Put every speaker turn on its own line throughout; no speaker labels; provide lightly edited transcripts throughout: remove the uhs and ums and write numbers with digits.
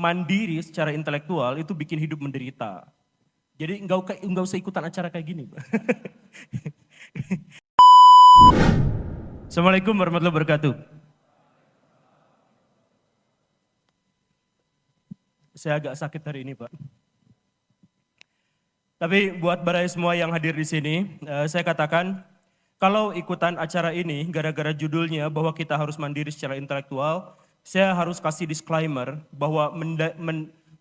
mandiri secara intelektual itu bikin hidup menderita. Jadi nggak usah ikutan acara kayak gini. Assalamualaikum warahmatullahi wabarakatuh. Saya agak sakit hari ini, Pak. Tapi buat baraya semua yang hadir di sini, saya katakan kalau ikutan acara ini gara-gara judulnya bahwa kita harus mandiri secara intelektual, saya harus kasih disclaimer bahwa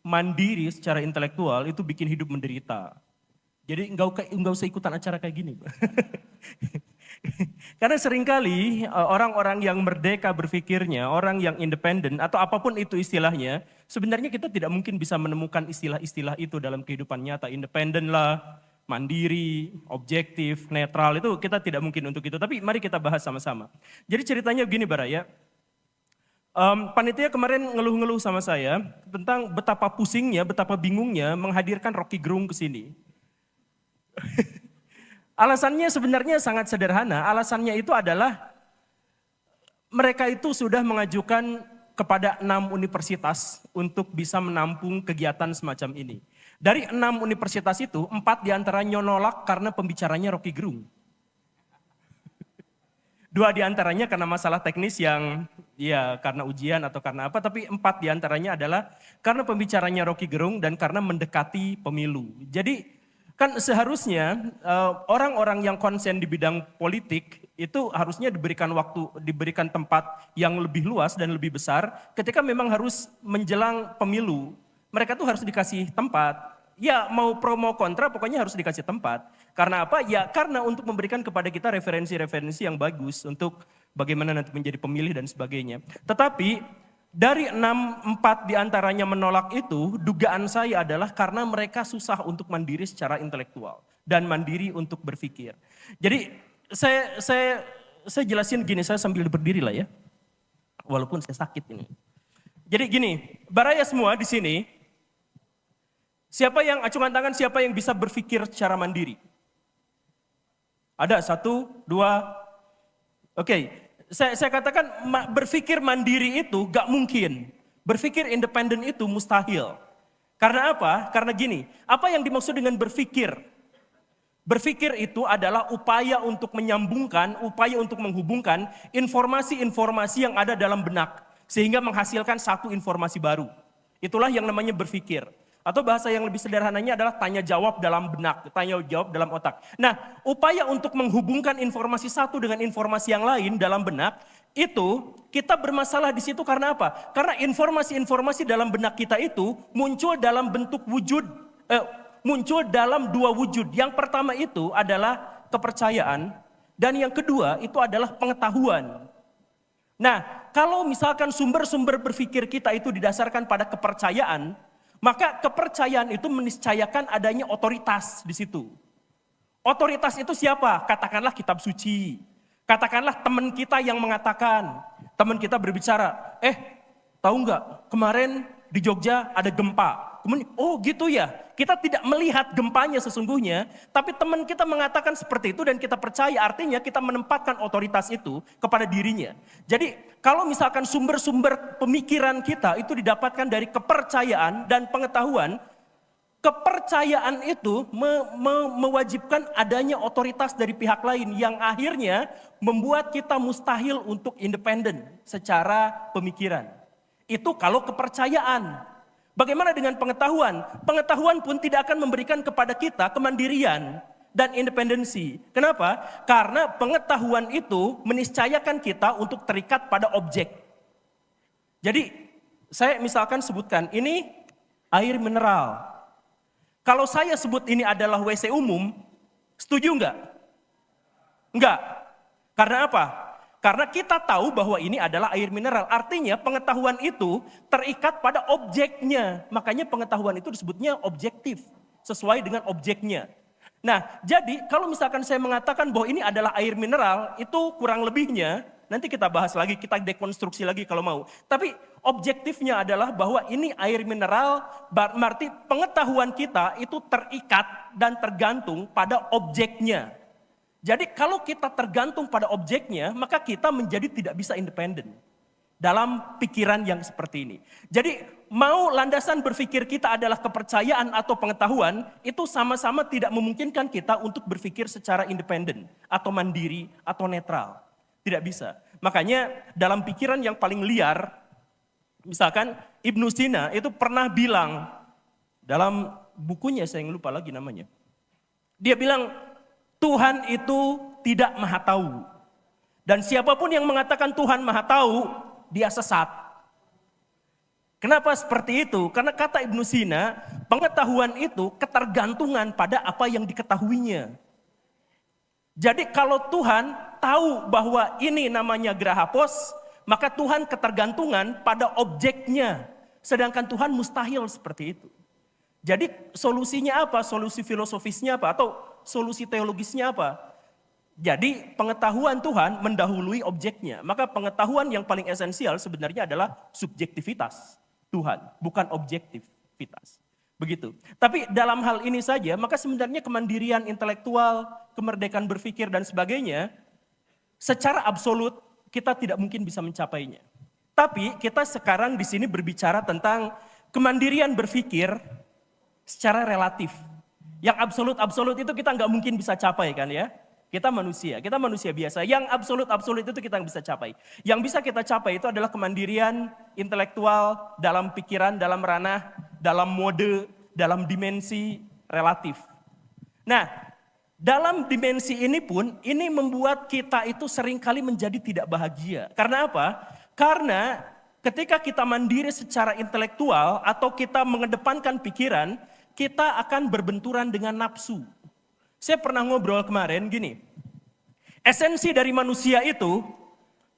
mandiri secara intelektual itu bikin hidup menderita. Jadi nggak usah ikutan acara kayak gini. Karena seringkali orang-orang yang merdeka berpikirnya, orang yang independen atau apapun itu istilahnya, sebenarnya kita tidak mungkin bisa menemukan istilah-istilah itu dalam kehidupan nyata. Independen lah, mandiri, objektif, netral, itu kita tidak mungkin untuk itu. Tapi mari kita bahas sama-sama. Jadi ceritanya begini Baraya, panitia kemarin ngeluh-ngeluh sama saya tentang betapa pusingnya, betapa bingungnya menghadirkan Rocky Gerung ke sini. Alasannya sebenarnya sangat sederhana, alasannya itu adalah mereka itu sudah mengajukan kepada 6 universitas untuk bisa menampung kegiatan semacam ini. Dari 6 universitas itu, 4 diantaranya nolak karena pembicaranya Rocky Gerung. 2 diantaranya karena masalah teknis yang ya karena ujian atau karena apa, tapi 4 diantaranya adalah karena pembicaranya Rocky Gerung dan karena mendekati pemilu. Jadi kan seharusnya orang-orang yang konsen di bidang politik itu harusnya diberikan waktu, diberikan tempat yang lebih luas dan lebih besar ketika memang harus menjelang pemilu. Mereka tuh harus dikasih tempat. Ya mau pro mau kontra pokoknya harus dikasih tempat. Karena apa? Ya karena untuk memberikan kepada kita referensi-referensi yang bagus untuk bagaimana nanti menjadi pemilih dan sebagainya. Tetapi dari 4 diantaranya menolak itu, dugaan saya adalah karena mereka susah untuk mandiri secara intelektual dan mandiri untuk berpikir. Jadi saya jelasin gini, saya sambil berdiri lah ya, walaupun saya sakit ini. Jadi gini, baraya semua di sini, siapa yang acungan tangan, siapa yang bisa berpikir secara mandiri? Ada 1, 2, oke. Saya katakan berpikir mandiri itu gak mungkin. Berpikir independen itu mustahil. Karena apa? Karena gini, apa yang dimaksud dengan berpikir? Berpikir itu adalah upaya untuk menyambungkan, upaya untuk menghubungkan informasi-informasi yang ada dalam benak. Sehingga menghasilkan satu informasi baru. Itulah yang namanya berpikir. Atau bahasa yang lebih sederhananya adalah tanya jawab dalam benak, tanya jawab dalam otak. Nah, upaya untuk menghubungkan informasi satu dengan informasi yang lain dalam benak, itu kita bermasalah di situ karena apa? Karena informasi-informasi dalam benak kita itu muncul dalam bentuk wujud, muncul dalam 2 wujud. Yang pertama itu adalah kepercayaan, dan yang kedua itu adalah pengetahuan. Nah, kalau misalkan sumber-sumber berpikir kita itu didasarkan pada kepercayaan, maka kepercayaan itu meniscayakan adanya otoritas di situ. Otoritas itu siapa? Katakanlah kitab suci. Katakanlah teman kita yang mengatakan, teman kita berbicara, tahu nggak kemarin di Jogja ada gempa. Kemudian, oh gitu ya, kita tidak melihat gempanya sesungguhnya, tapi teman kita mengatakan seperti itu dan kita percaya, artinya kita menempatkan otoritas itu kepada dirinya. Jadi kalau misalkan sumber-sumber pemikiran kita itu didapatkan dari kepercayaan dan pengetahuan, kepercayaan itu mewajibkan adanya otoritas dari pihak lain yang akhirnya membuat kita mustahil untuk independen secara pemikiran. Itu kalau kepercayaan. Bagaimana dengan pengetahuan? Pengetahuan pun tidak akan memberikan kepada kita kemandirian dan independensi. Kenapa? Karena pengetahuan itu meniscayakan kita untuk terikat pada objek. Jadi saya misalkan sebutkan ini air mineral. Kalau saya sebut ini adalah WC umum, setuju enggak? Enggak. Karena apa? Karena kita tahu bahwa ini adalah air mineral. Artinya pengetahuan itu terikat pada objeknya. Makanya pengetahuan itu disebutnya objektif. Sesuai dengan objeknya. Nah, jadi kalau misalkan saya mengatakan bahwa ini adalah air mineral, itu kurang lebihnya, nanti kita bahas lagi, kita dekonstruksi lagi kalau mau. Tapi objektifnya adalah bahwa ini air mineral, berarti pengetahuan kita itu terikat dan tergantung pada objeknya. Jadi kalau kita tergantung pada objeknya, maka kita menjadi tidak bisa independen dalam pikiran yang seperti ini. Jadi mau landasan berpikir kita adalah kepercayaan atau pengetahuan, itu sama-sama tidak memungkinkan kita untuk berpikir secara independen, atau mandiri, atau netral. Tidak bisa. Makanya dalam pikiran yang paling liar, misalkan Ibnu Sina itu pernah bilang, dalam bukunya saya lupa lagi namanya. Dia bilang, Tuhan itu tidak maha tahu. Dan siapapun yang mengatakan Tuhan maha tahu, dia sesat. Kenapa seperti itu? Karena kata Ibnu Sina, pengetahuan itu ketergantungan pada apa yang diketahuinya. Jadi kalau Tuhan tahu bahwa ini namanya geraha pos, maka Tuhan ketergantungan pada objeknya. Sedangkan Tuhan mustahil seperti itu. Jadi solusinya apa? Solusi filosofisnya apa? Atau solusi teologisnya apa? Jadi pengetahuan Tuhan mendahului objeknya. Maka pengetahuan yang paling esensial sebenarnya adalah subjektivitas Tuhan, bukan objektivitas. Begitu. Tapi dalam hal ini saja, maka sebenarnya kemandirian intelektual, kemerdekaan berpikir dan sebagainya, secara absolut kita tidak mungkin bisa mencapainya. Tapi kita sekarang di sini berbicara tentang kemandirian berpikir secara relatif. Yang absolut-absolut itu kita nggak mungkin bisa capai kan ya. Kita manusia biasa. Yang absolut itu kita bisa capai. Yang bisa kita capai itu adalah kemandirian intelektual dalam pikiran, dalam ranah, dalam mode, dalam dimensi relatif. Nah, dalam dimensi ini pun, ini membuat kita itu seringkali menjadi tidak bahagia. Karena apa? Karena ketika kita mandiri secara intelektual atau kita mengedepankan pikiran, kita akan berbenturan dengan nafsu. Saya pernah ngobrol kemarin gini, esensi dari manusia itu,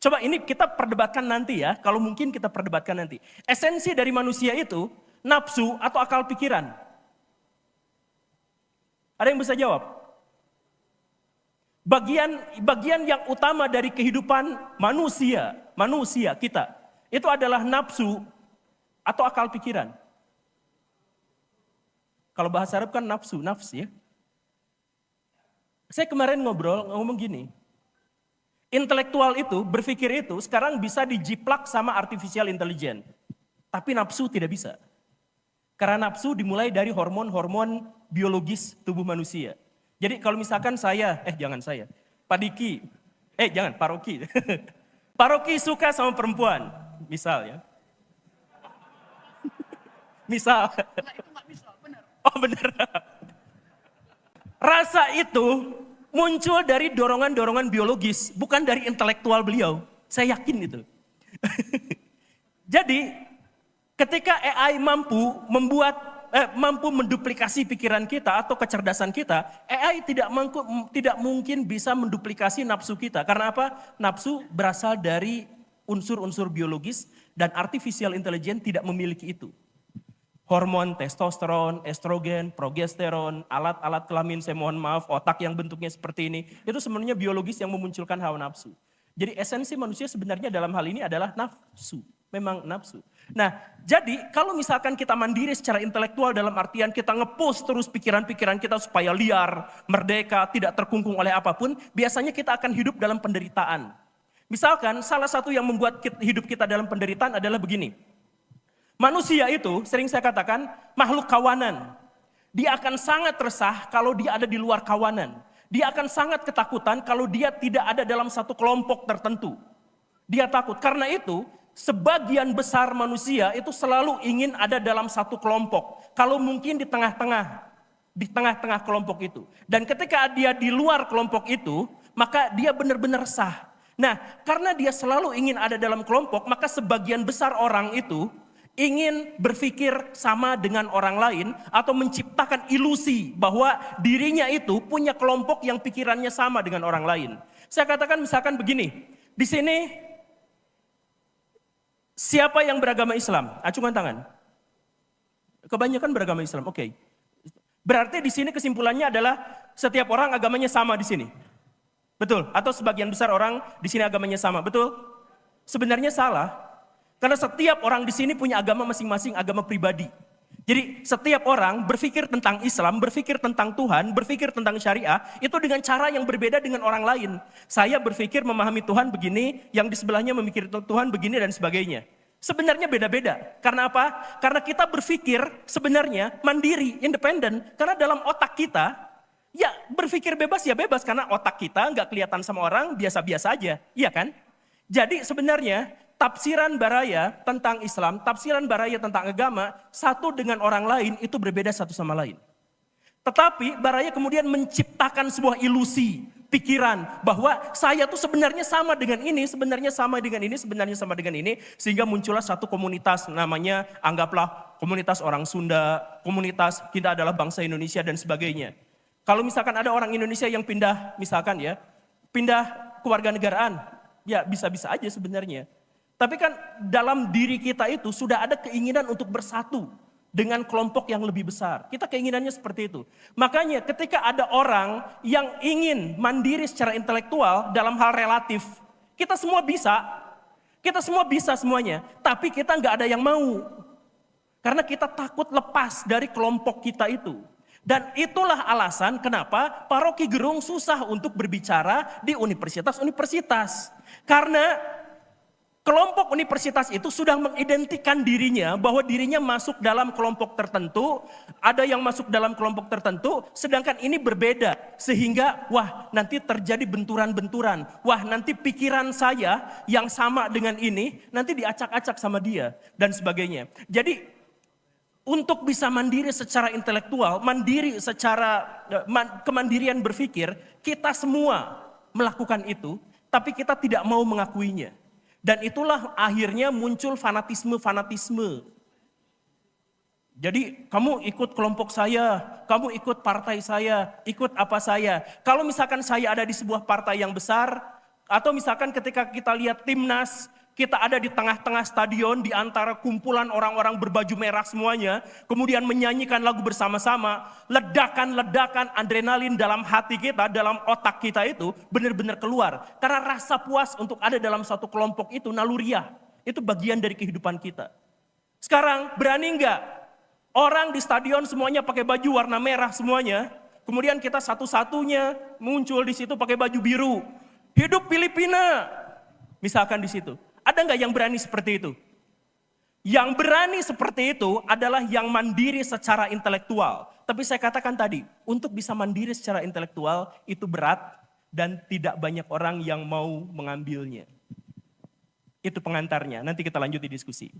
coba ini kita perdebatkan nanti ya, kalau mungkin kita perdebatkan nanti. Esensi dari manusia itu, nafsu atau akal pikiran? Ada yang bisa jawab? Bagian yang utama dari kehidupan manusia kita, itu adalah nafsu atau akal pikiran. Kalau bahasa Arab kan nafs ya. Saya kemarin ngomong gini, intelektual itu, berpikir itu sekarang bisa dijiplak sama artificial intelligence. Tapi nafsu tidak bisa. Karena nafsu dimulai dari hormon-hormon biologis tubuh manusia. Jadi kalau misalkan Pak Diki, Pak Rocky. Pak Rocky suka sama perempuan, misal ya. Misal. Nah, itu nggak misal, benar. Oh benar. Rasa itu muncul dari dorongan-dorongan biologis, bukan dari intelektual beliau. Saya yakin itu. Jadi, ketika AI mampu menduplikasi pikiran kita atau kecerdasan kita, AI tidak mungkin bisa menduplikasi nafsu kita. Karena apa? Nafsu berasal dari unsur-unsur biologis dan artificial intelligence tidak memiliki itu. Hormon testosteron, estrogen, progesteron, alat-alat kelamin, saya mohon maaf, otak yang bentuknya seperti ini, itu sebenarnya biologis yang memunculkan hawa nafsu. Jadi esensi manusia sebenarnya dalam hal ini adalah nafsu, memang nafsu. Nah, jadi kalau misalkan kita mandiri secara intelektual dalam artian kita nge-push terus pikiran-pikiran kita supaya liar, merdeka, tidak terkungkung oleh apapun, biasanya kita akan hidup dalam penderitaan. Misalkan salah satu yang membuat hidup kita dalam penderitaan adalah begini. Manusia itu, sering saya katakan, makhluk kawanan. Dia akan sangat resah kalau dia ada di luar kawanan. Dia akan sangat ketakutan kalau dia tidak ada dalam satu kelompok tertentu. Dia takut, karena itu sebagian besar manusia itu selalu ingin ada dalam satu kelompok. Kalau mungkin di tengah-tengah kelompok itu. Dan ketika dia di luar kelompok itu, maka dia benar-benar resah. Nah, karena dia selalu ingin ada dalam kelompok, maka sebagian besar orang itu ingin berpikir sama dengan orang lain atau menciptakan ilusi bahwa dirinya itu punya kelompok yang pikirannya sama dengan orang lain. Saya katakan misalkan begini, di sini siapa yang beragama Islam? Acungkan tangan. Kebanyakan beragama Islam, oke. Berarti di sini kesimpulannya adalah setiap orang agamanya sama di sini. Betul? Atau sebagian besar orang di sini agamanya sama, betul? Sebenarnya salah. Karena setiap orang di sini punya agama masing-masing, agama pribadi. Jadi setiap orang berpikir tentang Islam, berpikir tentang Tuhan, berpikir tentang syariah, itu dengan cara yang berbeda dengan orang lain. Saya berpikir memahami Tuhan begini, yang di sebelahnya memikir Tuhan begini dan sebagainya. Sebenarnya beda-beda. Karena apa? Karena kita berpikir sebenarnya mandiri, independen. Karena dalam otak kita, ya berpikir bebas ya bebas. Karena otak kita nggak kelihatan sama orang, biasa-biasa aja. Iya kan? Jadi sebenarnya tafsiran Baraya tentang Islam, tafsiran Baraya tentang agama, satu dengan orang lain itu berbeda satu sama lain. Tetapi Baraya kemudian menciptakan sebuah ilusi, pikiran bahwa saya tuh sebenarnya sama dengan ini, sebenarnya sama dengan ini, sebenarnya sama dengan ini. Sehingga muncullah satu komunitas namanya anggaplah komunitas orang Sunda, komunitas kita adalah bangsa Indonesia dan sebagainya. Kalau misalkan ada orang Indonesia yang pindah misalkan ya, pindah kewarganegaraan, ya bisa-bisa aja sebenarnya. Tapi kan dalam diri kita itu sudah ada keinginan untuk bersatu dengan kelompok yang lebih besar. Kita keinginannya seperti itu. Makanya ketika ada orang yang ingin mandiri secara intelektual dalam hal relatif, kita semua bisa. Kita semua bisa semuanya. Tapi kita nggak ada yang mau. Karena kita takut lepas dari kelompok kita itu. Dan itulah alasan kenapa Pak Rocky Gerung susah untuk berbicara di universitas-universitas. Karena kelompok universitas itu sudah mengidentikan dirinya bahwa dirinya masuk dalam kelompok tertentu, ada yang masuk dalam kelompok tertentu, sedangkan ini berbeda. Sehingga wah nanti terjadi benturan-benturan, wah nanti pikiran saya yang sama dengan ini nanti diacak-acak sama dia dan sebagainya. Jadi untuk bisa mandiri secara intelektual, mandiri secara kemandirian berpikir, kita semua melakukan itu, tapi kita tidak mau mengakuinya. Dan itulah akhirnya muncul fanatisme-fanatisme. Jadi kamu ikut kelompok saya, kamu ikut partai saya, ikut apa saya. Kalau misalkan saya ada di sebuah partai yang besar, atau misalkan ketika kita lihat timnas, kita ada di tengah-tengah stadion di antara kumpulan orang-orang berbaju merah semuanya, kemudian menyanyikan lagu bersama-sama, ledakan-ledakan adrenalin dalam hati kita, dalam otak kita itu benar-benar keluar. Karena rasa puas untuk ada dalam satu kelompok itu naluriah, itu bagian dari kehidupan kita. Sekarang berani enggak orang di stadion semuanya pakai baju warna merah semuanya, kemudian kita satu-satunya muncul di situ pakai baju biru. Hidup Filipina, misalkan di situ. Ada nggak yang berani seperti itu? Yang berani seperti itu adalah yang mandiri secara intelektual. Tapi saya katakan tadi, untuk bisa mandiri secara intelektual itu berat dan tidak banyak orang yang mau mengambilnya. Itu pengantarnya, nanti kita lanjut di diskusi.